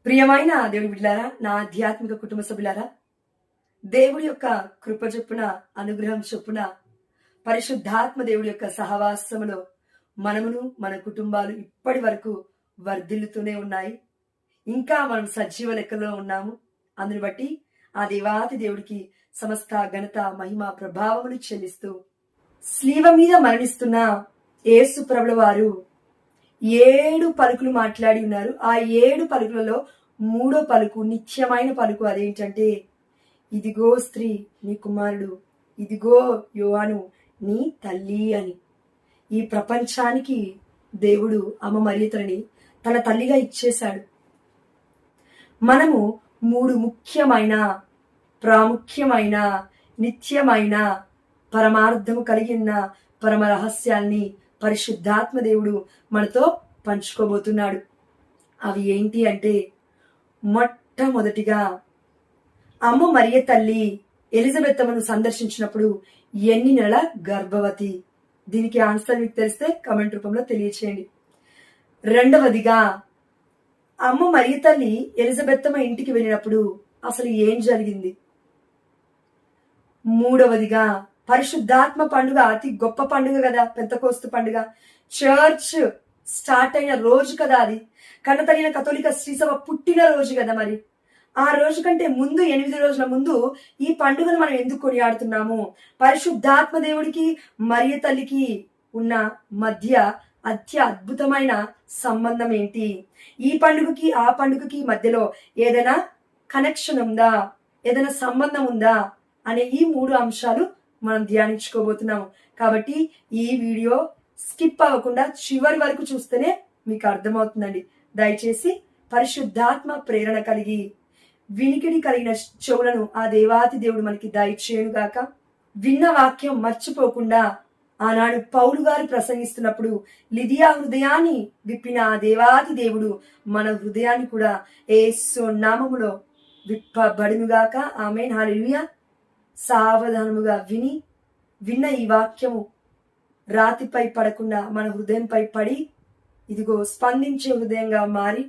ప్రియమైన దేవుడి బిడ్డలారా, నా ఆధ్యాత్మిక కుటుంబ సభ్యులారా, దేవుడి యొక్క కృప చొప్పున, అనుగ్రహం చొప్పున, పరిశుద్ధాత్మ దేవుడి యొక్క సహవాసములో మనమును మన కుటుంబాలు ఇప్పటి వరకు వర్ధిల్లుతూనే ఉన్నాయి. ఇంకా మనం సజీవ లెక్కలో ఉన్నాము. అందుని బట్టి ఆ దేవాతి దేవుడికి సమస్త ఘనత, మహిమ, ప్రభావములు చెల్లిస్తూ, స్లీవ మీద మరణిస్తున్న యేసు ప్రభుల వారు 7 పలుకులు మాట్లాడి ఉన్నారు. ఆ 7 పలుకులలో 3వ పలుకు నిత్యమైన పలుకు. అదేంటంటే, ఇదిగో స్త్రీ నీ కుమారుడు, ఇదిగో యోహాను నీ తల్లి అని. ఈ ప్రపంచానికి దేవుడు అమ్మ మరియతని తన తల్లిగా ఇచ్చేశాడు. మనము 3 ముఖ్యమైన, ప్రాముఖ్యమైన, నిత్యమైన, పరమార్థము కలిగిన పరమ రహస్యాల్ని పరిశుద్ధాత్మ దేవుడు మనతో పంచుకోబోతున్నాడు. అవి ఏంటి అంటే, మొట్టమొదటిగా అమ్మ మరియ తల్లి ఎలిజబెత్తమ్మను సందర్శించినప్పుడు ఎన్ని నెలల గర్భవతి? దీనికి ఆన్సర్ మీకు తెలిస్తే కమెంట్ రూపంలో తెలియచేయండి. రెండవదిగా అమ్మ మరియ తల్లి ఎలిజబెత్తమ్మ ఇంటికి వెళ్ళినప్పుడు అసలు ఏం జరిగింది? మూడవదిగా పరిశుద్ధాత్మ పండుగ అతి గొప్ప పండుగ కదా, పెంతకోస్తు పండుగ. చర్చ్ స్టార్ట్ అయిన రోజు కదా అది. కన్నతల్లిన కథోలిక శ్రీసభ పుట్టిన రోజు కదా. మరి ఆ రోజు కంటే ముందు 8 రోజుల ముందు ఈ పండుగను మనం ఎందుకు కొనియాడుతున్నాము? పరిశుద్ధాత్మ దేవుడికి మరియ తల్లికి ఉన్న మధ్య అద్భుతమైన సంబంధం ఏంటి? ఈ పండుగకి ఆ పండుగకి మధ్యలో ఏదైనా కనెక్షన్ ఉందా, ఏదైనా సంబంధం ఉందా అనే ఈ 3 అంశాలు మనం ధ్యానించుకోబోతున్నాము. కాబట్టి ఈ వీడియో స్కిప్ అవ్వకుండా చివరి వరకు చూస్తేనే మీకు అర్థమవుతుందండి. దయచేసి పరిశుద్ధాత్మ ప్రేరణ కలిగి, వినికిడి కలిగిన చెవులను ఆ దేవాతి దేవుడు మనకి దయచేయునుగాక. విన్న వాక్యం మర్చిపోకుండా, ఆనాడు పౌలు గారు ప్రసంగిస్తున్నప్పుడు లిదియా హృదయాన్ని విప్పిన ఆ దేవాతి దేవుడు మన హృదయాన్ని కూడా యేసు నామములో విప్పబడునుగాక. ఆమేన్, హల్లెలూయా. సావధానముగా విన్న ఈ వాక్యము రాతిపై పడకుండా మన హృదయంపై పడి, ఇదిగో స్పందించే హృదయంగా మారి,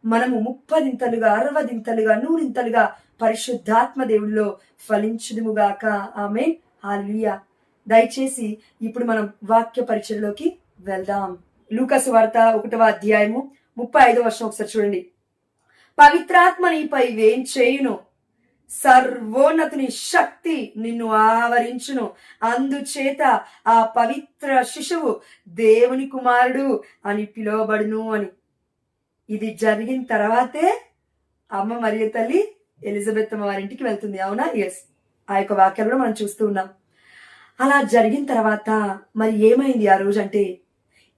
మనము 30 60 100 పరిశుద్ధాత్మ దేవుడిలో ఫలించుదుముగాక. ఆమేన్, హల్లెలూయా. దయచేసి ఇప్పుడు మనం వాక్య పరిచయలోకి వెళ్దాం. లూకా సువార్త 1వ అధ్యాయము 35వ వచనం ఒకసారి చూడండి. పవిత్రాత్మ నీపై వేంచేయును, సర్వోన్నతుని శక్తి నిన్ను ఆవరించును, అందుచేత ఆ పవిత్ర శిశువు దేవుని కుమారుడు అని పిలువబడును అని. ఇది జరిగిన తర్వాతే అమ్మ మరియ తల్లి ఎలిజబెత్తమ్మ వారింటికి వెళ్తుంది. అవునా? ఎస్. ఆ యొక్క వాక్యాలు కూడా మనం చూస్తూ ఉన్నాం. అలా జరిగిన తర్వాత మరి ఏమైంది ఆ రోజు అంటే,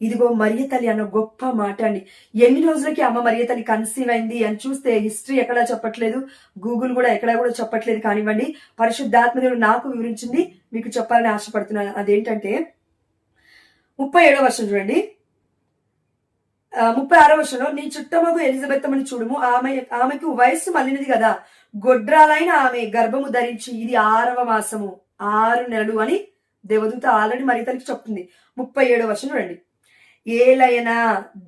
ఇదిగో మరియ తల్లి అన్న గొప్ప మాట అండి. ఎన్ని రోజులకి అమ్మ మరియ తల్లి కన్సీవ్ అయింది అని చూస్తే హిస్టరీ ఎక్కడా చెప్పట్లేదు, గూగుల్ కూడా ఎక్కడా కూడా చెప్పట్లేదు. కానివ్వండి, పరిశుద్ధాత్మదేవుడు నాకు వివరించింది, మీకు చెప్పాలని ఆశపడుతున్నాను. అదేంటంటే 37వ వర్షం చూడండి. 36వ వర్షంలో, నీ చుట్టమగు ఎలిజబెత్తమ్మని చూడుము, ఆమెకు వయస్సు మళ్ళినది కదా, గొడ్రాలైన ఆమె గర్భము ధరించి ఇది 6వ మాసము, 6 నెలలు అని దేవదూత ఆల్రెడీ మరియ తల్లికి చెప్తుంది. 37వ వర్షం చూడండి. ఏలైనా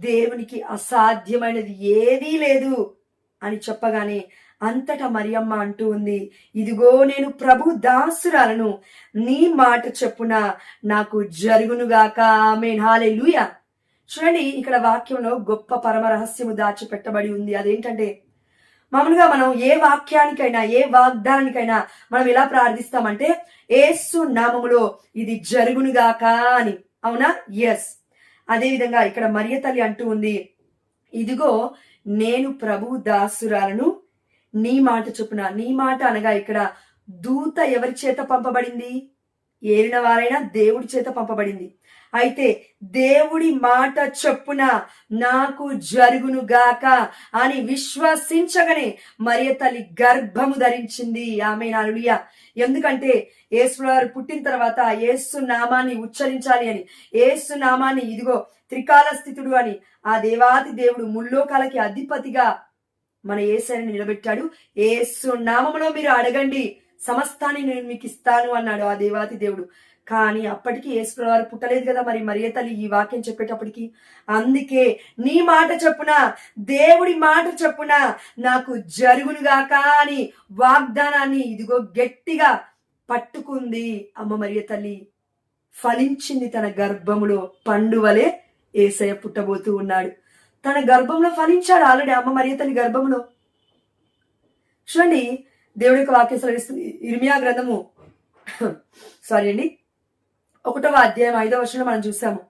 దేవునికి అసాధ్యమైనది ఏదీ లేదు అని చెప్పగానే అంతటా మరియమ్మ అంటూ ఉంది, ఇదిగో నేను ప్రభు దాసురాలను, నీ మాట చెప్పున నాకు జరుగునుగాక. ఆమేన్, హల్లెలూయా. చూడండి, ఇక్కడ వాక్యంలో గొప్ప పరమ రహస్యము దాచిపెట్టబడి ఉంది. అదేంటంటే, మామూలుగా మనం ఏ వాక్యానికైనా, ఏ వాగ్దానానికైనా మనం ఎలా ప్రార్థిస్తామంటే, యేసు నామములో ఇది జరుగునుగాక అని. అవునా? ఎస్. అదే విధంగా ఇక్కడ మరియ తల్లి అంటూ ఉంది, ఇదిగో నేను ప్రభు దాసురాలను, నీ మాట చొప్పున. నీ మాట అనగా ఇక్కడ దూత ఎవరి చేత పంపబడింది? ఏలిన వారైనా దేవుడి చేత పంపబడింది. అయితే దేవుడి మాట చొప్పున నాకు జరుగునుగాక అని విశ్వసించగానే మరియ తల్లి గర్భము ధరించింది. ఆమేన్, హల్లెలూయా. ఎందుకంటే యేసువారు పుట్టిన తర్వాత యేసు నామాన్ని ఉచ్చరించాలి అని, యేసు నామాన్ని ఇదిగో త్రికాల స్థితుడు అని ఆ దేవాది దేవుడు ముల్లోకాలకి అధిపతిగా మన యేసుని నిలబెట్టాడు. యేసు నామములో మీరు అడగండి, సమస్తాన్ని నేను మీకు ఇస్తాను అన్నాడు ఆ దేవాది దేవుడు. కానీ అప్పటికి యేసు వారు పుట్టలేదు కదా మరి మరియ తల్లి ఈ వాక్యం చెప్పేటప్పటికి. అందుకే నీ మాట చెప్పున, దేవుడి మాట చెప్పున నాకు జరుగునుగాక అని వాగ్దానాన్ని ఇదిగో గట్టిగా పట్టుకుంది అమ్మ మరియ తల్లి. ఫలించింది తన గర్భములో, పండువలే యేసయ్య పుట్టబోతూ ఉన్నాడు. తన గర్భంలో ఫలించాడు ఆల్రెడీ అమ్మ మరియ తల్లి గర్భంలో. చూడండి, దేవుడి యొక్క వాక్యం సెలవిస్తుంది. ఇర్మియా గ్రంథము 1వ అధ్యాయం 5వ వచనంలో మనం చూసాము,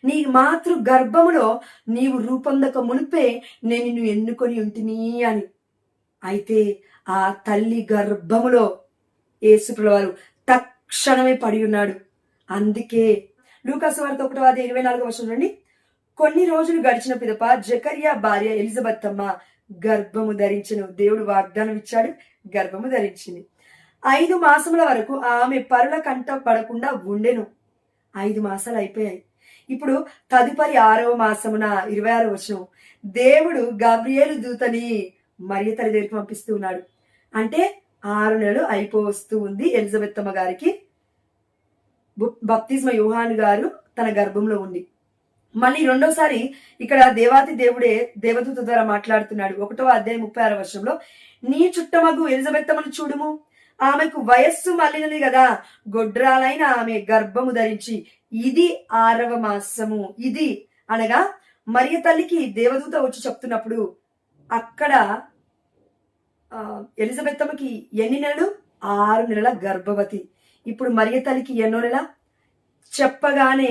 నీ మాతృ గర్భములో నీవు రూపొందక మునిపే నేను నిన్ను ఎన్నుకొని ఉంటిని అని. అయితే ఆ తల్లి గర్భములో యేసుప్రభువు వారు తక్షణమే పడి ఉన్నాడు. అందుకే లూకా సువార్త 1వ అధ్యాయం 24వ వచనం నుండి, కొన్ని రోజులు గడిచిన పిదప జకర్యా భార్య ఎలిజబెత్ అమ్మ గర్భము ధరించెను. దేవుడు వాగ్దానం ఇచ్చాడు, గర్భము ధరించింది. 5 మాసముల వరకు ఆమె పరుల కంట పడకుండా ఉండెను. 5 మాసాలు అయిపోయాయి. ఇప్పుడు తదుపరి 6వ మాసమున 26వ వచనం, దేవుడు గబ్రియేలు దూతని మరియ తల్లి దగ్గరికి పంపిస్తూ ఉన్నాడు. అంటే 6 నెలలు అయిపోవస్తూ ఉంది ఎలిజబెత్ అమ్మ గారికి. బప్తిస్మ యోహాను గారు తన గర్భంలో ఉంది. మళ్ళీ రెండోసారి ఇక్కడ దేవాతి దేవుడే దేవదూత ద్వారా మాట్లాడుతున్నాడు. 1వ అధ్యాయం 36వ వచనంలో, నీ చుట్టమగు ఎలిజబెత్ అమ్మను చూడుము, ఆమెకు వయస్సు మళ్ళినది కదా, గొడ్రాలైన ఆమె గర్భము ధరించి ఇది 6వ మాసము. ఇది అనగా మరియ తల్లికి దేవదూత వచ్చి చెప్తున్నప్పుడు అక్కడ ఎలిజబెత్ అమ్మకి ఎన్ని నెలలు? 6 నెలల గర్భవతి. ఇప్పుడు మరియ తల్లికి ఎన్నో నెల? చెప్పగానే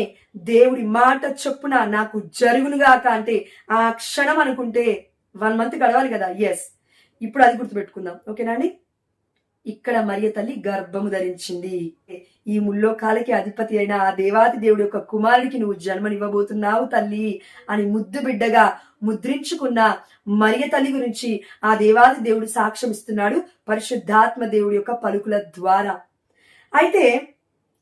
దేవుడి మాట చొప్పున నాకు జరుగునుగాక అంటే ఆ క్షణం అనుకుంటే 1 మంత్ గడవాలి కదా. ఎస్, ఇప్పుడు అది గుర్తుపెట్టుకుందాం. ఓకేనా అండి? ఇక్కడ మరియ తల్లి గర్భము ధరించింది. ఈ ముల్లోకాలకి అధిపతి అయిన ఆ దేవాది దేవుడి యొక్క కుమారుడికి నువ్వు జన్మనివ్వబోతున్నావు తల్లి అని ముద్దు బిడ్డగా ముద్రించుకున్న మరియ తల్లి గురించి ఆ దేవాది దేవుడు సాక్ష్యం ఇస్తున్నాడు పరిశుద్ధాత్మ దేవుడి యొక్క పలుకుల ద్వారా. అయితే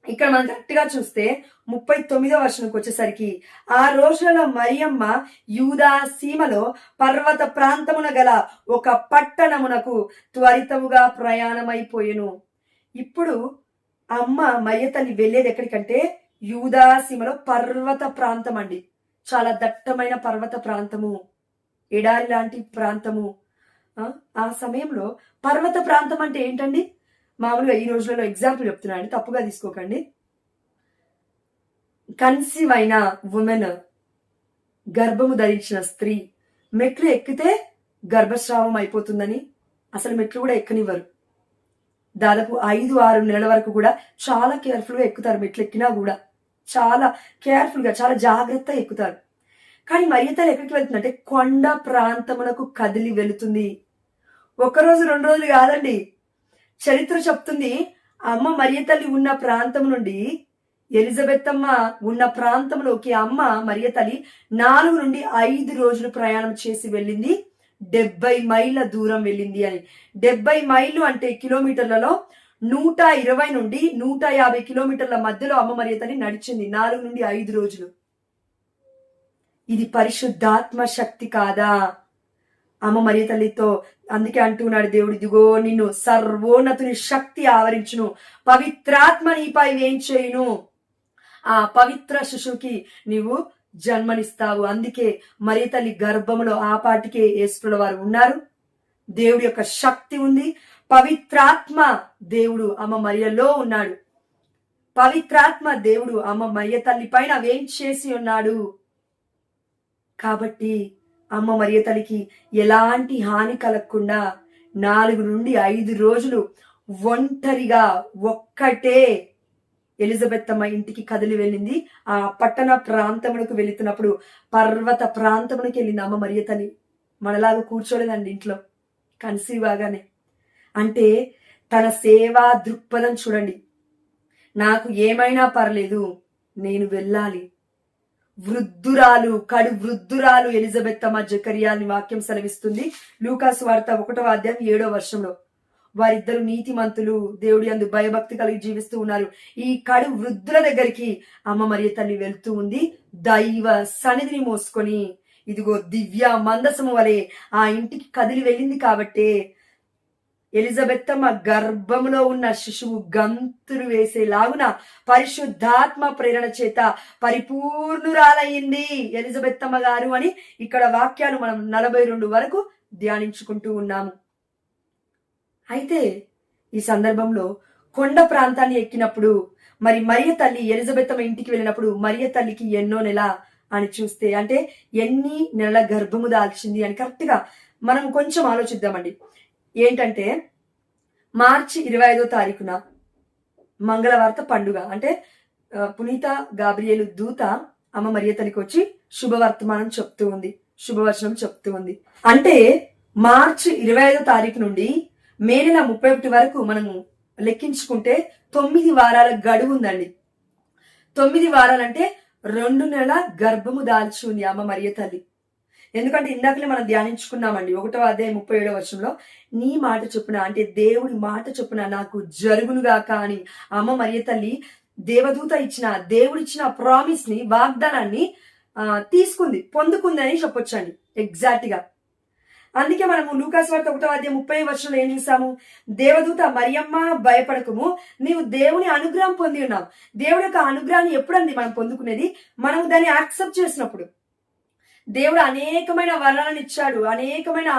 ఇక్కడ మనం కరెక్ట్ గా చూస్తే 39వ వచనంకి వచ్చేసరికి, ఆ రోజులలో మరియమ్మ యూదా సీమలో పర్వత ప్రాంతమున గల ఒక పట్టణమునకు త్వరితముగా ప్రయాణమైపోయెను. ఇప్పుడు అమ్మ మరియ తల్లి వెళ్ళేది ఎక్కడికంటే యూదా సీమలో పర్వత ప్రాంతం అండి. చాలా దట్టమైన పర్వత ప్రాంతము, ఎడారి లాంటి ప్రాంతము. ఆ సమయంలో పర్వత ప్రాంతం అంటే ఏంటండి? మామూలుగా ఈ రోజులలో ఎగ్జాంపుల్ చెప్తున్నాను, తప్పుగా తీసుకోకండి. కన్సీవ్ అయిన ఉమెన్, గర్భము ధరించిన స్త్రీ మెట్లు ఎక్కితే గర్భస్రావం అయిపోతుందని అసలు మెట్లు కూడా ఎక్కనివ్వరు. దాదాపు 5-6 నెలల వరకు కూడా చాలా కేర్ఫుల్ గా ఎక్కుతారు. మెట్లు ఎక్కినా కూడా చాలా కేర్ఫుల్ గా, చాలా జాగ్రత్తగా ఎక్కుతారు. కానీ మరియ తల్లి ఎక్కడికి వెళ్తుందంటే కొండ ప్రాంతమునకు కదిలి వెళుతుంది. 1 రోజు 2 రోజులు కాదండి. చరిత్ర చెప్తుంది, అమ్మ మరియ తల్లి ఉన్న ప్రాంతం నుండి ఎలిజబెత్ అమ్మ ఉన్న ప్రాంతంలోకి అమ్మ మరియ తల్లి 4 నుండి 5 రోజులు ప్రయాణం చేసి వెళ్ళింది. 70 మైళ్ళ దూరం వెళ్ళింది అని. 70 మైళ్ళు అంటే కిలోమీటర్లలో 120 నుండి 150 కిలోమీటర్ల మధ్యలో అమ్మ మరియ తల్లి నడిచింది 4 నుండి 5 రోజులు. ఇది పరిశుద్ధాత్మ శక్తి కాదా? అమ్మ మరియ తల్లితో అందుకే అంటున్నాడు దేవుడు, ఇదిగో నిన్ను సర్వోన్నతుని శక్తి ఆవరించును, పవిత్రాత్మ నీపై వేంచేయును, ఆ పవిత్ర శిశువుకి నీవు జన్మనిస్తావు. అందుకే మరియ తల్లి గర్భములో ఆ పాటికే యేసుప్రభువు వారు ఉన్నారు. దేవుడి యొక్క శక్తి ఉంది. పవిత్రాత్మ దేవుడు అమ్మ మరియలో ఉన్నాడు. పవిత్రాత్మ దేవుడు అమ్మ మరియ తల్లి పైన వేంచేసి ఉన్నాడు. కాబట్టి అమ్మ మరియ తల్లికి ఎలాంటి హాని కలగకుండా 4 నుండి 5 రోజులు ఒంటరిగా ఒక్కటే ఎలిజబెత్ అమ్మ ఇంటికి కదిలి వెళ్ళింది. ఆ పట్టణ ప్రాంతమునకు వెళుతున్నప్పుడు పర్వత ప్రాంతమునకి వెళ్ళింది అమ్మ మరియ తల్లి. మనలాగా కూర్చోలేదండి ఇంట్లో కన్సీవ్ కాగానే. అంటే తన సేవా దృక్పథం చూడండి. నాకు ఏమైనా పర్లేదు, నేను వెళ్ళాలి. కడు వృద్ధురాలు ఎలిజబెత్ అమ్మ జకర్యాని వాక్యం సెలవిస్తుంది. లూకా సువార్త 1వ అధ్యాయం 7వ వచనంలో, వారిద్దరు నీతిమంతులు, దేవుడి యందు భయభక్తి కలిగి జీవిస్తూ ఉన్నారు. ఈ కడు వృద్ధుల దగ్గరికి అమ్మ మరియ తల్లి వెళ్తూ ఉంది. దైవ సన్నిధిని మోసుకొని ఇదిగో దివ్య మందసము వలె ఆ ఇంటికి కదిలి వెళ్ళింది. కాబట్టి ఎలిజబెత్తమ్మ గర్భములో ఉన్న శిశువు గంతులు వేసేలాగున పరిశుద్ధాత్మ ప్రేరణ చేత పరిపూర్ణురాలయ్యింది ఎలిజబెత్తమ్మ గారు అని ఇక్కడ వాక్యాలు మనం 42 వరకు ధ్యానించుకుంటూ ఉన్నాము. అయితే ఈ సందర్భంలో కొండ ప్రాంతాన్ని ఎక్కినప్పుడు మరి మరియ తల్లి ఎలిజబెత్తమ్మ ఇంటికి వెళ్ళినప్పుడు మరియ తల్లికి ఎన్నో నెల అని చూస్తే అంటే ఎన్ని నెలల గర్భము దాల్చింది అని కరెక్ట్ గా మనం కొంచెం ఆలోచిద్దామండి. ఏంటంటే మార్చి 25వ తారీఖున మంగళవార్త పండుగ అంటే పునీత గాబ్రియేలు దూత అమ్మ మరియ తల్లికి వచ్చి శుభవర్తమానం చెప్తూ ఉంది, శుభవచనం చెప్తూ ఉంది. అంటే మార్చి 25వ తారీఖు నుండి మే నెల 31 వరకు మనము లెక్కించుకుంటే 9 వారాల గడువు ఉందండి. 9 వారాలంటే 2 నెలల గర్భము దాల్చి ఉంది అమ్మ మరియ తల్లి. ఎందుకంటే ఇందాకలే మనం ధ్యానించుకున్నామండి 1వ అధ్యాయం 37వ వచనంలో నీ మాట చొప్పున అంటే దేవుడి మాట చొప్పున నాకు జరుగునుగాక అని అమ్మ మరియ తల్లి దేవదూత ఇచ్చిన దేవుడిచ్చిన ప్రామిస్ ని వాగ్దానాన్ని తీసుకుంది, పొందుకుంది అని చెప్పొచ్చండి ఎగ్జాక్ట్ గా. అందుకే మనము లూకాసు వార్త 1వ అధ్యాయం 30వ వచనంలో ఏం చూసాము? దేవదూత మరియమ్మ భయపడకము, నీవు దేవుని అనుగ్రహం పొంది ఉన్నావు. దేవుడి యొక్క అనుగ్రహాన్ని ఎప్పుడండి మనం పొందుకునేది? మనము దాన్ని యాక్సెప్ట్ చేసినప్పుడు. దేవుడు అనేకమైన వరాలను ఇచ్చాడు, అనేకమైన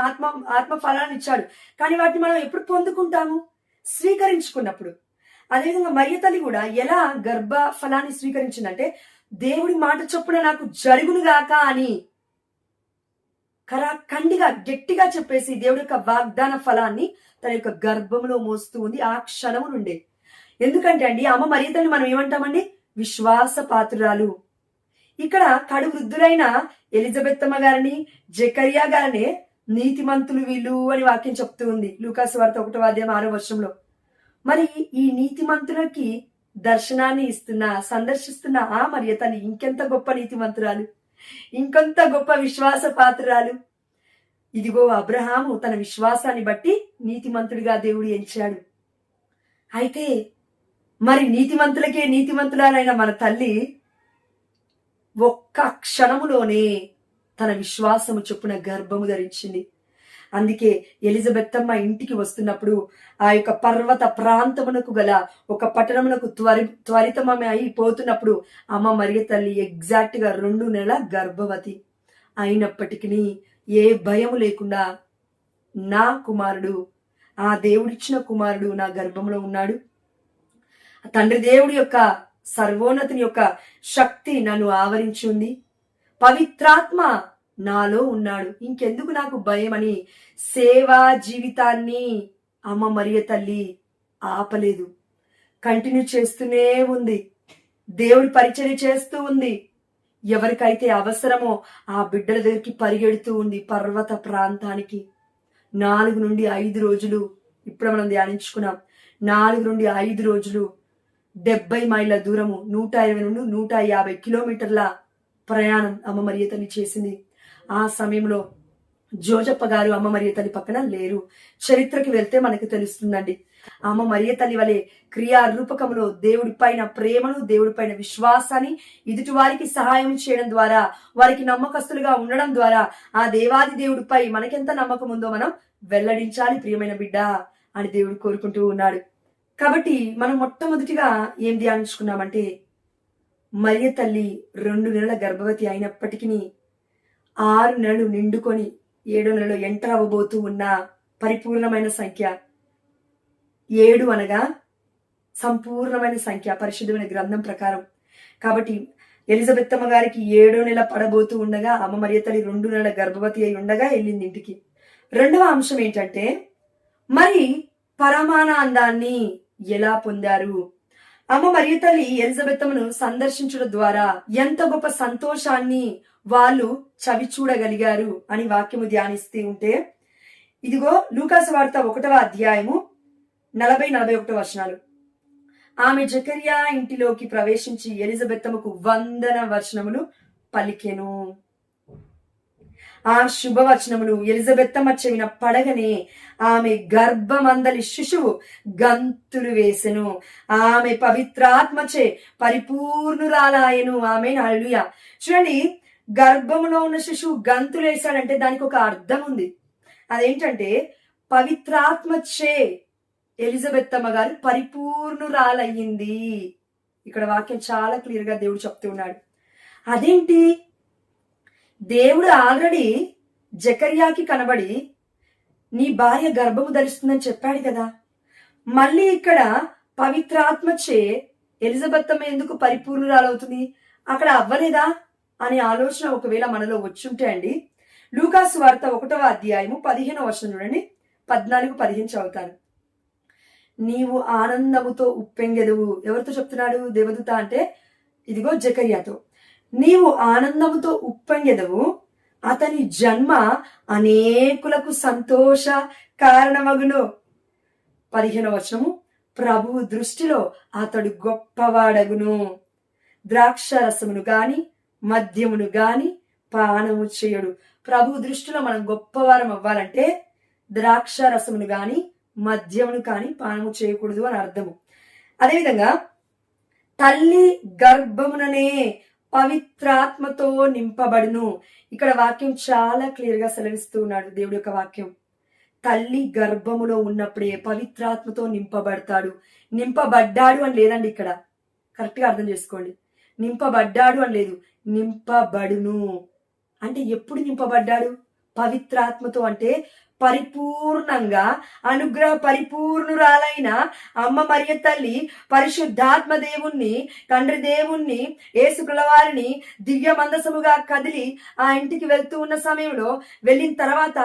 ఆత్మ ఫలాలను ఇచ్చాడు, కానీ వాటిని మనం ఎప్పుడు పొందుకుంటాము? స్వీకరించుకున్నప్పుడు. అదేవిధంగా మరియ తల్లి కూడా ఎలా గర్భ ఫలాన్ని స్వీకరించిందంటే దేవుడి మాట చొప్పున నాకు జరుగునుగాక అని ఖండిగా గట్టిగా చెప్పేసి దేవుడి యొక్క వాగ్దాన ఫలాన్ని తన యొక్క గర్భంలో మోస్తూ ఉంది ఆ క్షణము నుండే. ఎందుకంటే అండి అమ్మ మరియ తల్లి మనం ఏమంటామండి? విశ్వాస పాత్రురాలు. ఇక్కడ కడు వృద్ధులైన ఎలిజబెత్తమ్మ గారిని జకరియా గారిని నీతిమంతులు వీళ్ళు అని వాక్యం చెప్తూ ఉంది లూకాసు వార్త 1వ అధ్యాయం 6వ వచనంలో. మరి ఈ నీతిమంతులకి దర్శనాన్ని సందర్శిస్తున్న ఆ మరియ తల్లి ఇంకెంత గొప్ప నీతిమంతురాలు, ఇంకొంత గొప్ప విశ్వాస పాత్రురాలు. ఇదిగో అబ్రహాము తన విశ్వాసాన్ని బట్టి నీతిమంతుడిగా దేవుడు ఎంచాడు. అయితే మరి నీతిమంతులకే నీతిమంతురాలైన మన తల్లి ఒక్క క్షణములోనే తన విశ్వాసము చొప్పున గర్భము ధరించింది. అందుకే ఎలిజబెత్తమ్మ ఇంటికి వస్తున్నప్పుడు ఆ యొక్క పర్వత ప్రాంతమునకు గల ఒక పట్టణమునకు త్వరితమై అయిపోతున్నప్పుడు అమ్మ మరియ తల్లి ఎగ్జాక్ట్ గా 2 నెలల గర్భవతి అయినప్పటికీ ఏ భయం లేకుండా నా కుమారుడు, ఆ దేవుడిచ్చిన కుమారుడు నా గర్భంలో ఉన్నాడు, తండ్రి దేవుడి యొక్క సర్వోన్నతిని యొక్క శక్తి నన్ను ఆవరించి ఉంది, పవిత్రాత్మ నాలో ఉన్నాడు, ఇంకెందుకు నాకు భయం అని సేవా జీవితాన్ని అమ్మ మరియ తల్లి ఆపలేదు. కంటిన్యూ చేస్తూనే ఉంది, దేవుడి పరిచర్య చేస్తూ ఉంది. ఎవరికైతే అవసరమో ఆ బిడ్డల దగ్గరికి పరిగెడుతూ ఉంది పర్వత ప్రాంతానికి. 4 నుండి 5 రోజులు ఇప్పుడు మనం ధ్యానించుకున్నాం. 4 నుండి 5 రోజులు 70 మైళ్ళ దూరము, 120 నుండి 150 కిలోమీటర్ల ప్రయాణం అమ్మ మరియ తల్లి చేసింది. ఆ సమయంలో జోజప్ప గారు అమ్మ మరియ తల్లి పక్కన లేరు. చరిత్రకి వెళ్తే మనకు తెలుస్తుందండి. అమ్మ మరియ తల్లి వలె క్రియారూపకంలో దేవుడి పైన ప్రేమను, దేవుడి పైన విశ్వాసాన్ని, ఎదుటి వారికి సహాయం చేయడం ద్వారా, వారికి నమ్మకస్తులుగా ఉండడం ద్వారా ఆ దేవాది దేవుడిపై మనకెంత నమ్మకం ఉందో మనం వెల్లడించాలి ప్రియమైన బిడ్డ అని దేవుడు కోరుకుంటూ ఉన్నాడు. కాబట్టి మనం మొట్టమొదటిగా ఏం ధ్యానించుకున్నామంటే మరియ తల్లి 2 నెలల గర్భవతి అయినప్పటికీ 6 నెలలు నిండుకొని 7వ నెలలో ఎంటర్ అవ్వబోతూ ఉన్న పరిపూర్ణమైన సంఖ్య 7 అనగా సంపూర్ణమైన సంఖ్య పరిశుద్ధమైన గ్రంథం ప్రకారం. కాబట్టి ఎలిజబెత్తమ్మ గారికి 7వ నెల పడబోతూ ఉండగా అమ్మ మరియ తల్లి 2 నెలల గర్భవతి అయి ఉండగా వెళ్ళింది ఇంటికి. రెండవ అంశం ఏంటంటే మరి పరమానందాన్ని ఎలా పొందారు? అమ్మ మరియ తల్లి ఎలిజబెత్తమ్మను సందర్శించడం ద్వారా ఎంత గొప్ప సంతోషాన్ని వాళ్ళు చవి చూడగలిగారు అని వాక్యము ధ్యానిస్తూ ఉంటే, ఇదిగో లూకాసు వార్త 1వ అధ్యాయము 40-41 వచనాలు. ఆమె జకరియా ఇంటిలోకి ప్రవేశించి ఎలిజబెత్తమ్మకు వందన వచనములు పలికెను. ఆ శుభవచనములు ఎలిజబెత్తమ్మ చెవిన పడగనే ఆమె గర్భమందలి శిశువు గంతులు వేసెను. ఆమె పవిత్రాత్మచే పరిపూర్ణురాలాయను. ఆమె హల్లెలూయా. చూడండి, గర్భములో ఉన్న శిశువు గంతులు వేశాడంటే దానికి ఒక అర్థం ఉంది. అదేంటంటే పవిత్రాత్మచే ఎలిజబెత్ అమ్మ గారు పరిపూర్ణురాలయ్యింది. ఇక్కడ వాక్యం చాలా క్లియర్ గా దేవుడు చెప్తూ ఉన్నాడు. అదేంటి, దేవుడు ఆల్రెడీ జకర్యాకి కనబడి నీ భార్య గర్భము ధరిస్తుందని చెప్పాడు కదా, మళ్ళీ ఇక్కడ పవిత్రాత్మచే ఎలిజబెత్ అమ్మ ఎందుకు పరిపూర్ణురాలవుతుంది, అక్కడ అవ్వలేదా అనే ఆలోచన ఒకవేళ మనలో వచ్చుంటే అండి, లూకాసు వార్త 1వ అధ్యాయము 15వ వచనం చూడండి, 14-15 చదువుతాను. నీవు ఆనందముతో ఉప్పెంగెదవు. ఎవరితో చెప్తున్నాడు దేవదూత అంటే, ఇదిగో జకర్యాతో. నీవు ఆనందముతో ఉప్పొంగెదవు, అతని జన్మ అనేకులకు సంతోష కారణమగును. 15వ వచనము, ప్రభువు దృష్టిలో అతడు గొప్పవాడగును. ద్రాక్ష రసమును గాని మద్యమును గాని పానము చేయడు. ప్రభు దృష్టిలో మనం గొప్పవారం అవ్వాలంటే ద్రాక్ష రసమును గాని మద్యమును కాని పానము చేయకూడదు అని అర్థము. అదేవిధంగా తల్లి గర్భముననే పవిత్రాత్మతో నింపబడును. ఇక్కడ వాక్యం చాలా క్లియర్ గా సెలవిస్తూ ఉన్నాడు దేవుడి యొక్క వాక్యం. తల్లి గర్భములో ఉన్నప్పుడే పవిత్రాత్మతో నింపబడతాడు. నింపబడ్డాడు అని లేదండి, ఇక్కడ కరెక్ట్ గా అర్థం చేసుకోండి. నింపబడ్డాడు అని లేదు, నింపబడును అంటే ఎప్పుడు నింపబడ్డాడు? పవిత్రాత్మతో. అంటే పరిపూర్ణంగా అనుగ్రహ పరిపూర్ణురాలైన అమ్మ మరియ తల్లి పరిశుద్ధాత్మ దేవుణ్ణి, తండ్రి దేవుణ్ణి, యేసుక్రీస్తు వారిని దివ్య మందసముగా కదిలి ఆ ఇంటికి వెళ్తూ ఉన్న సమయంలో వెళ్ళిన తర్వాత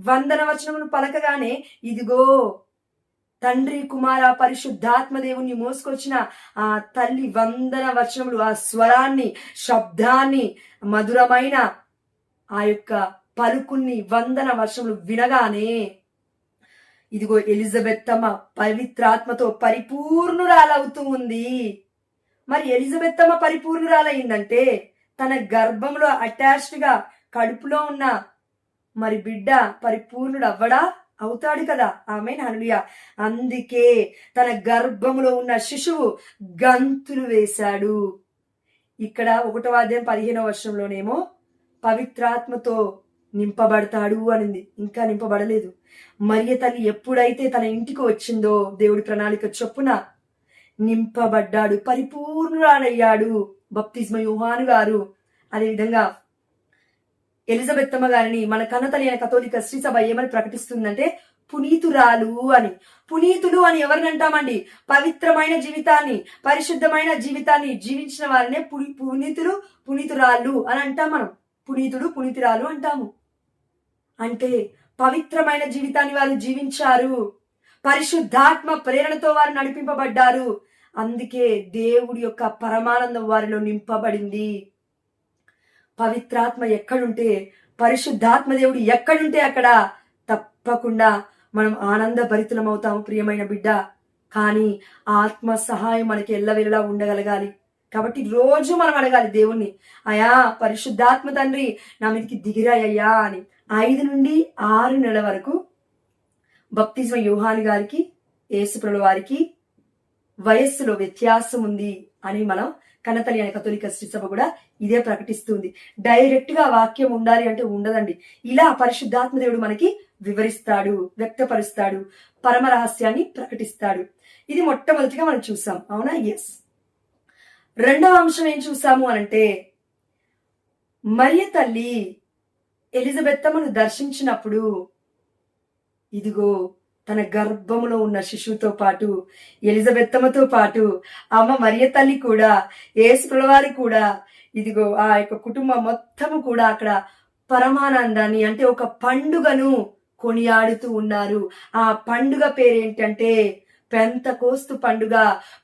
వందన వచనమును పలకగానే ఇదిగో తండ్రి కుమార పరిశుద్ధాత్మ దేవుణ్ణి మోసుకొచ్చిన ఆ తల్లి వందన వచనములు, ఆ స్వరాన్ని, శబ్దాన్ని, మధురమైన ఆ యొక్క పలుకుని వందన వర్షములు వినగానే ఇదిగో ఎలిజబెత్ అమ్మ పవిత్రాత్మతో పరిపూర్ణురాలవుతూ ఉంది. మరి ఎలిజబెత్ అమ్మ పరిపూర్ణురాలయ్యిందంటే తన గర్భంలో అటాచ్డ్ గా కడుపులో ఉన్న మరి బిడ్డ పరిపూర్ణుడు అవ్వడా? అవుతాడు కదా. ఆమేన్, హల్లెలూయా. అందుకే తన గర్భంలో ఉన్న శిశువు గంతులు వేశాడు. ఇక్కడ 1వ అధ్యాయం 15వ వచనంలోనేమో పవిత్రాత్మతో నింపబడతాడు అనింది, ఇంకా నింపబడలేదు. మరియ తల్లి ఎప్పుడైతే తన ఇంటికి వచ్చిందో దేవుడి ప్రణాళిక చొప్పున నింపబడ్డాడు, పరిపూర్ణురాలయ్యాడు. బప్తిస్మ యోహాను గారు, అదేవిధంగా ఎలిజబెత్ అమ్మ గారిని మన కన్నతల్లి అయిన కథోలిక శ్రీ సభ ఏమని ప్రకటిస్తుందంటే పునీతురాలు అని. పునీతులు అని ఎవరిని అంటామండి? పవిత్రమైన జీవితాన్ని, పరిశుద్ధమైన జీవితాన్ని జీవించిన వారినే పునీతులు, పునీతురాళ్ళు అని అంటాం మనం. పునీతుడు, పునీతురాలు అంటాము. అంటే పవిత్రమైన జీవితాన్ని వారు జీవించారు, పరిశుద్ధాత్మ ప్రేరణతో వారు నడిపింపబడ్డారు. అందుకే దేవుడి యొక్క పరమానందం వారిలో నింపబడింది. పవిత్రాత్మ ఎక్కడుంటే, పరిశుద్ధాత్మ దేవుడు ఎక్కడుంటే అక్కడ తప్పకుండా మనం ఆనంద భరితులం అవుతాము ప్రియమైన బిడ్డ. కానీ ఆత్మ సహాయం మనకి ఎల్లవేళలా ఉండగలగాలి. కాబట్టి రోజు మనం అడగాలి దేవుణ్ణి, అయా పరిశుద్ధాత్మ తండ్రి నా మీదకి దిగిరాయ్యా అని. 5 నుండి 6 నెలల వరకు బప్తిస్మ యోహాను గారికి, యేసుప్రభుల వారికి వయస్సులో వ్యత్యాసం ఉంది అని మనం కన్నతల్లి అనే కథోలిక శ్రీ సభ కూడా ఇదే ప్రకటిస్తుంది. డైరెక్ట్ గా వాక్యం ఉండాలి అంటే ఉండదండి. ఇలా పరిశుద్ధాత్మ దేవుడు మనకి వివరిస్తాడు, వ్యక్తపరుస్తాడు, పరమ రహస్యాన్ని ప్రకటిస్తాడు. ఇది మొట్టమొదటిగా మనం చూసాం, అవునా? ఎస్. రెండవ అంశం ఏం చూసాము అనంటే, మరియ తల్లి ఎలిజబెత్ అమ్మను దర్శించినప్పుడు ఇదిగో తన గర్భములో ఉన్న శిశువుతో పాటు, ఎలిజబెత్ అమ్మతో పాటు అమ్మ మరియ తల్లి కూడా, యేసుప్రభుల వారు కూడా, ఇదిగో ఆ యొక్క కుటుంబం మొత్తము కూడా అక్కడ పరమానందాన్ని అంటే ఒక పండుగను కొనియాడుతూ ఉన్నారు. ఆ పండుగ పేరేంటంటే పెంతకోస్తు పండుగ,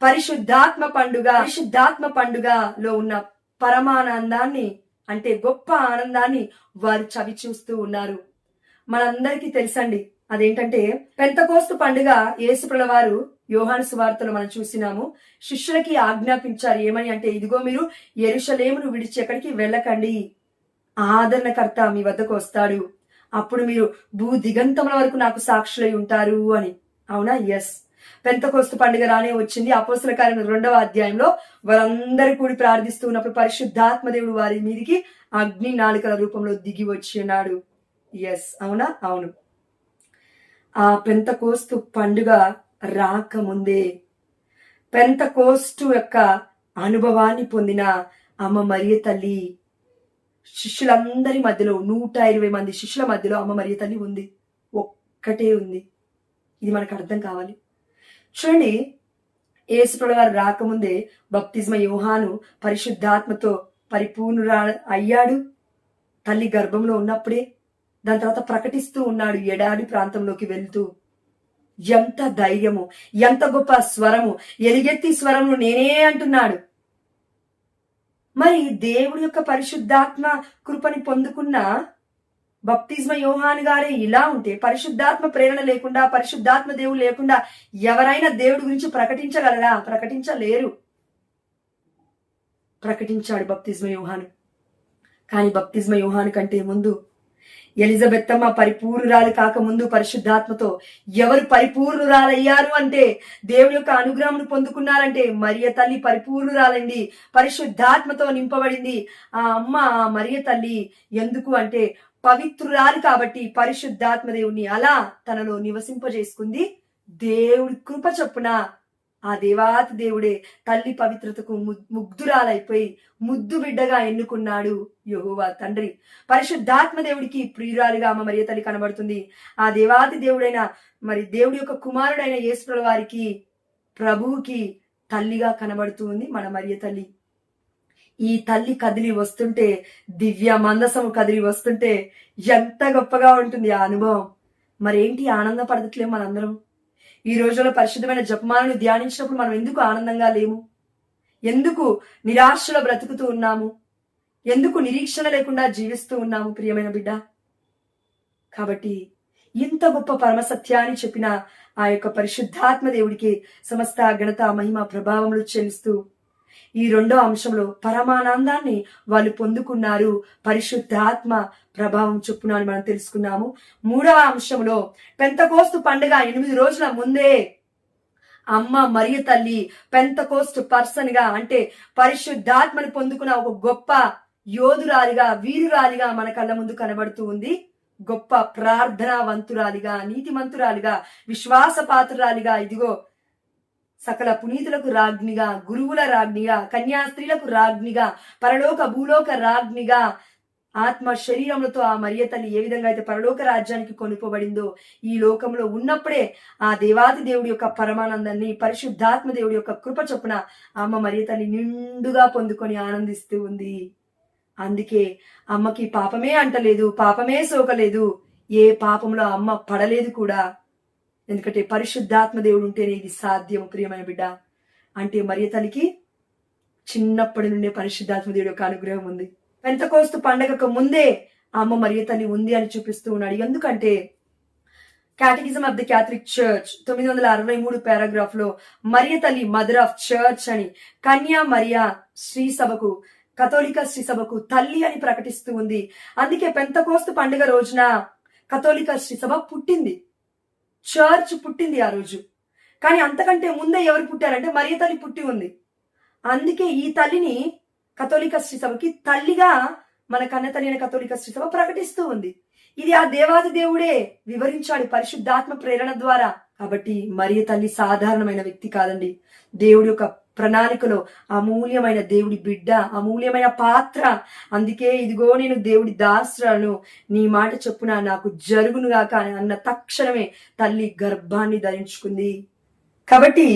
పరిశుద్ధాత్మ పండుగ. పరిశుద్ధాత్మ పండుగలో ఉన్న పరమానందాన్ని అంటే గొప్ప ఆనందాన్ని వారు చవి చూస్తూ ఉన్నారు. మనందరికీ తెలుసండి, అదేంటంటే పెంతకోస్తు పండుగ యేసుప్రభుల వారు యోహాను సువార్తలో మనం చూసినాము, శిష్యులకి ఆజ్ఞాపించారు. ఏమని అంటే, ఇదిగో మీరు యెరూషలేమును విడిచి ఎక్కడికి వెళ్ళకండి, ఆదరణకర్త మీ వద్దకు వస్తాడు, అప్పుడు మీరు భూ దిగంతముల వరకు నాకు సాక్షులై ఉంటారు అని. అవునా? ఎస్. పెంతకోస్తు పండుగ రానే వచ్చింది. అపోస్తల కార్యం 2వ అధ్యాయంలో వారందరూ కూడి ప్రార్థిస్తూ ఉన్నప్పుడు పరిశుద్ధాత్మ దేవుడు వారి మీదికి అగ్ని నాళికల రూపంలో దిగి వచ్చి ఉన్నాడు. ఎస్, అవునా? అవును. ఆ పెంతకోస్తు పండుగ రాకముందే పెంతకోస్తు యొక్క అనుభవాన్ని పొందిన అమ్మ మరియ తల్లి శిష్యులందరి మధ్యలో 120 మంది శిష్యుల మధ్యలో అమ్మ మరియ తల్లి ఉంది. ఒక్కటే ఉంది. ఇది మనకు అర్థం కావాలి. చూడండి, యేసుప్రభువు వారు రాకముందే బప్తిస్మ యోహాను పరిశుద్ధాత్మతో పరిపూర్ణురా అయ్యాడు. తల్లి గర్భంలో ఉన్నప్పుడే. దాని తర్వాత ప్రకటిస్తూ ఉన్నాడు ఎడారి ప్రాంతంలోకి వెళ్తూ. ఎంత ధైర్యము, ఎంత గొప్ప స్వరము, ఎలుగెత్తి స్వరము నేనే అంటున్నాడు. మరి దేవుడి యొక్క పరిశుద్ధాత్మ కృపని పొందుకున్న బప్తిస్మ యోహాను గారే ఇలా ఉంటే, పరిశుద్ధాత్మ ప్రేరణ లేకుండా, పరిశుద్ధాత్మ దేవుడు లేకుండా ఎవరైనా దేవుడి గురించి ప్రకటించగలరా? ప్రకటించలేరు. ప్రకటించాడు బప్తిస్మ యోహాను. కానీ బప్తిస్మ యోహాను కంటే ముందు ఎలిజబెత్ అమ్మ పరిపూర్ణురాలు కాకముందు పరిశుద్ధాత్మతో ఎవరు పరిపూర్ణురాలయ్యారు అంటే, దేవుని యొక్క అనుగ్రహం పొందుకున్నారంటే మరియ తల్లి పరిపూర్ణురాలండి, పరిశుద్ధాత్మతో నింపబడింది. ఆ అమ్మ మరియ తల్లి ఎందుకు అంటే పవిత్రురాలు కాబట్టి పరిశుద్ధాత్మ దేవుని అలా తనలో నివసింపజేసుకుంది. దేవుడి కృప చొప్పున ఆ దేవాతి దేవుడే తల్లి పవిత్రతకు ముగ్ధురాలైపోయి ముద్దు బిడ్డగా ఎన్నుకున్నాడు యెహోవా తండ్రి. పరిశుద్ధాత్మ దేవుడికి ప్రియురాలిగా అమ్మ మరియ తల్లి కనబడుతుంది. ఆ దేవాతి దేవుడైన మరి దేవుడి యొక్క కుమారుడైన యేసు వారికి ప్రభువుకి తల్లిగా కనబడుతూ ఉంది మన మరియ తల్లి. ఈ తల్లి కదిలి వస్తుంటే, దివ్య మందసము కదిలి వస్తుంటే ఎంత గొప్పగా ఉంటుంది ఆ అనుభవం. మరేంటి ఆనందపడట్లేము మనందరం? ఈ రోజుల్లో పరిశుద్ధమైన జపమాలను ధ్యానించినప్పుడు మనం ఎందుకు ఆనందంగా లేము? ఎందుకు నిరాశలో బ్రతుకుతూ ఉన్నాము? ఎందుకు నిరీక్షణ లేకుండా జీవిస్తూ ఉన్నాము ప్రియమైన బిడ్డ? కాబట్టి ఇంత గొప్ప పరమసత్యాన్ని చెప్పిన ఆ యొక్క పరిశుద్ధాత్మ దేవుడికి సమస్త ఘనత మహిమ ప్రభావములు చెల్లిస్తూ ఈ రెండో అంశంలో పరమానందాన్ని వాళ్ళు పొందుకున్నారు పరిశుద్ధాత్మ ప్రభావం చొప్పున అని మనం తెలుసుకున్నాము. మూడవ అంశంలో పెంతకోస్తు పండుగ 8 రోజుల ముందే అమ్మ మరియ తల్లి పెంతకోస్తు పర్సన్ గా అంటే పరిశుద్ధాత్మని పొందుకున్న ఒక గొప్ప యోధురాలిగా, వీరురాలిగా మన కళ్ళ ముందు కనబడుతూ ఉంది. గొప్ప ప్రార్థనావంతురాలిగా, నీతిమంతురాలిగా, విశ్వాసపాత్రురాలిగా, ఇదిగో సకల పునీతులకు రాజ్ఞిగా, గురువుల రాజ్ఞిగా, కన్యాస్త్రీలకు రాజ్ఞిగా, పరలోక భూలోక రాజ్ఞిగా, ఆత్మ శరీరములతో ఆ మరియ తల్లి ఏ విధంగా అయితే పరలోక రాజ్యానికి కొనుకోబడిందో, ఈ లోకంలో ఉన్నప్పుడే ఆ దేవాది దేవుడి యొక్క పరమానందాన్ని, పరిశుద్ధాత్మ దేవుడి యొక్క కృప చొప్పున అమ్మ మరియ తల్లి నిండుగా పొందుకొని ఆనందిస్తూ ఉంది. అందుకే అమ్మకి పాపమే అంటలేదు, పాపమే సోకలేదు, ఏ పాపంలో అమ్మ పడలేదు కూడా. ఎందుకంటే పరిశుద్ధాత్మ దేవుడు ఉంటేనే ఇది సాధ్యం ప్రియమైన బిడ్డ. అంటే మరియ తల్లికి చిన్నప్పటి నుండే పరిశుద్ధాత్మ దేవుడి యొక్క అనుగ్రహం ఉంది. పెంతకోస్తు పండగకు ముందే అమ్మ మరియ తల్లి ఉంది అని చూపిస్తూ ఉన్నాడు. ఎందుకంటే catechism of the Catholic church 963 paragraph లో మరియ తల్లి మదర్ ఆఫ్ చర్చ్ అని, కన్యా మరియా శ్రీ సభకు, కథోలిక శ్రీ సభకు తల్లి అని ప్రకటిస్తూ ఉంది. అందుకే పెంతకోస్తు పండుగ రోజున కథోలిక శ్రీ సభ పుట్టింది, చర్చ్ పుట్టింది ఆ రోజు. కానీ అంతకంటే ముందే ఎవరు పుట్టారంటే మరియ తల్లి పుట్టి ఉంది. అందుకే ఈ తల్లిని కథోలిక శ్రీ సభకి తల్లిగా మన కన్న తల్లి అయిన కథోలిక శ్రీ సభ ప్రకటిస్తూ ఉంది. ఇది ఆ దేవాది దేవుడే వివరించాడు పరిశుద్ధాత్మ ప్రేరణ ద్వారా. కాబట్టి మరియ తల్లి సాధారణమైన వ్యక్తి కాదండి. దేవుడి యొక్క ప్రణాళికలో అమూల్యమైన దేవుడి బిడ్డ, అమూల్యమైన పాత్ర. అందుకే ఇదిగో నేను దేవుడి దాసురాలను, నీ మాట చొప్పున నాకు జరుగునుగాక అన్న తక్షణమే తల్లి గర్భాన్ని ధరించుకుంది. కాబట్టి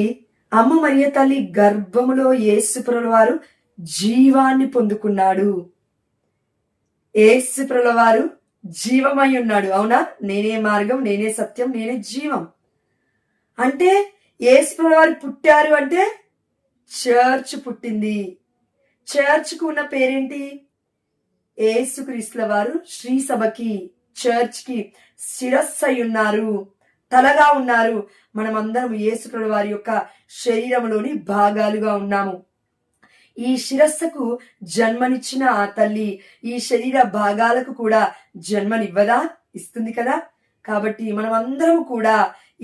అమ్మ మరియ తల్లి గర్భములో యేసుప్రభుల వారు జీవాన్ని పొందుకున్నాడు. యేసుప్రభుల వారు జీవమై ఉన్నాడు. అవునా? నేనే మార్గం, నేనే సత్యం, నేనే జీవం. అంటే యేసుప్రభుల వారు పుట్టారు అంటే చర్చ్ పుట్టింది. చర్చ్కు ఉన్న పేరేంటి? యేసుక్రీస్తుల వారు శ్రీ సభకి, చర్చ్ కి శిరస్సు అయి ఉన్నారు, తలగా ఉన్నారు. మనమందరం యేసుప్రభుల వారి యొక్క శరీరంలోని భాగాలుగా ఉన్నాము. ఈ శిరస్సుకు జన్మనిచ్చిన ఆ తల్లి ఈ శరీర భాగాలకు కూడా జన్మనివ్వదా? ఇస్తుంది కదా. కాబట్టి మనమందరం కూడా,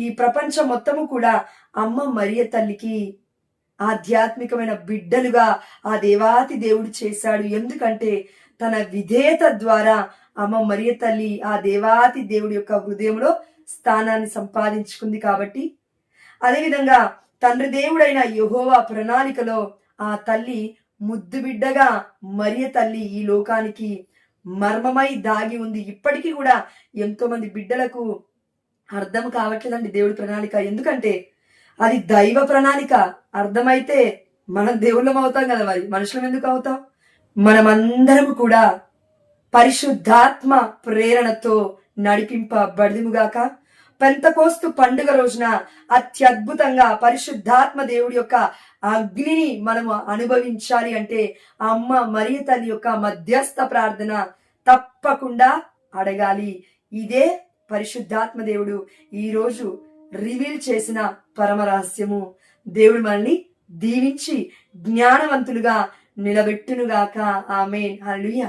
ఈ ప్రపంచం మొత్తము కూడా అమ్మ మరియ తల్లికి ఆధ్యాత్మికమైన బిడ్డలుగా ఆ దేవాతి దేవుడు చేశాడు. ఎందుకంటే తన విధేయత ద్వారా అమ్మ మరియ తల్లి ఆ దేవాతి దేవుడి యొక్క హృదయంలో స్థానాన్ని సంపాదించుకుంది. కాబట్టి అదేవిధంగా తండ్రి దేవుడైన యెహోవా ప్రణాళికలో ఆ తల్లి ముద్దు బిడ్డగా మరియ తల్లి ఈ లోకానికి మర్మమై దాగి ఉంది. ఇప్పటికీ కూడా ఎంతో మంది బిడ్డలకు అర్థం కావట్లేదండి దేవుడి ప్రణాళిక. ఎందుకంటే అది దైవ ప్రణాళిక. అర్థమైతే మనం దేవుళ్ళం అవుతాం కదా, మరి మనుషులం ఎందుకు అవుతాం? మనమందరం కూడా పరిశుద్ధాత్మ ప్రేరణతో నడిపింపబడిముగాక. పెంతకోస్తు పండుగ రోజున అత్యద్భుతంగా పరిశుద్ధాత్మ దేవుడి యొక్క అగ్నిని మనము అనుభవించాలి అంటే అమ్మ మరియ తల్లి యొక్క మధ్యస్థ ప్రార్థన తప్పకుండా అడగాలి. ఇదే పరిశుద్ధాత్మ దేవుడు ఈరోజు రివీల్ చేసిన పరమ రహస్యము. దేవుడు మనల్ని దీవించి జ్ఞానవంతులుగా నిలబెట్టునుగాక. ఆమేన్. హల్లెలూయా.